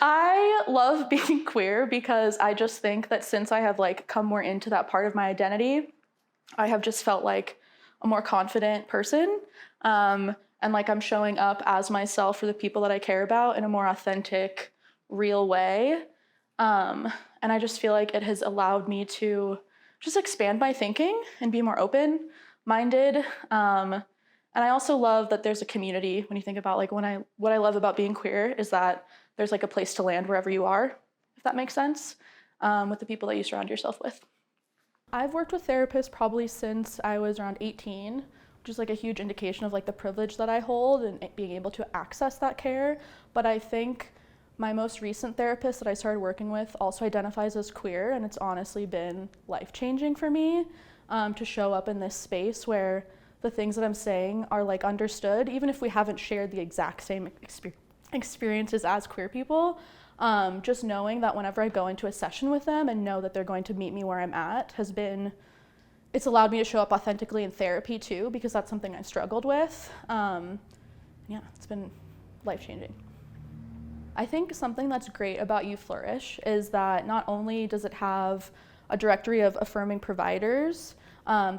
I love being queer because I just think that since I have like come more into that part of my identity, I have just felt like a more confident person. And like I'm showing up as myself for the people that I care about in a more authentic, real way. And I just feel like it has allowed me to just expand my thinking and be more open minded. And I also love that there's a community when you think about like what I love about being queer is that there's like a place to land wherever you are, if that makes sense, with the people that you surround yourself with. I've worked with therapists probably since I was around 18, which is like a huge indication of like the privilege that I hold and being able to access that care. But I think my most recent therapist that I started working with also identifies as queer, and it's honestly been life-changing for me to show up in this space where the things that I'm saying are like understood, even if we haven't shared the exact same experiences as queer people. Just knowing that whenever I go into a session with them and know that they're going to meet me where I'm at it's allowed me to show up authentically in therapy too, because that's something I struggled with. Yeah, it's been life-changing. I think something that's great about You Flourish is that not only does it have a directory of affirming providers,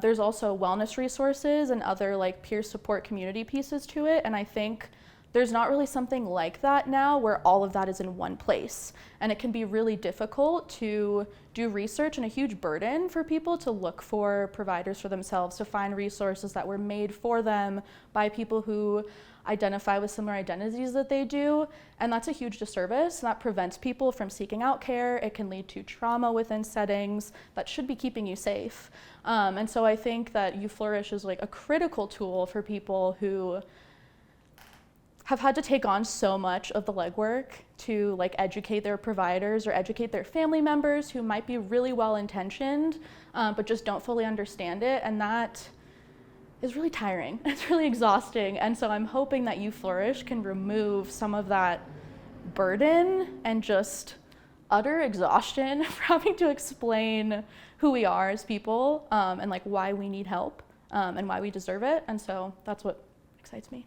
there's also wellness resources and other like peer support community pieces to it. And I think there's not really something like that now where all of that is in one place. And it can be really difficult to do research and a huge burden for people to look for providers for themselves, to find resources that were made for them by people who identify with similar identities that they do. And that's a huge disservice. That prevents people from seeking out care. It can lead to trauma within settings that should be keeping you safe. And so I think that You Flourish is like a critical tool for people who have had to take on so much of the legwork to like educate their providers or educate their family members who might be really well intentioned, but just don't fully understand it. And that is really tiring. It's really exhausting. And so I'm hoping that You Flourish can remove some of that burden and just utter exhaustion for having to explain who we are as people, and like why we need help, and why we deserve it. And so that's what excites me.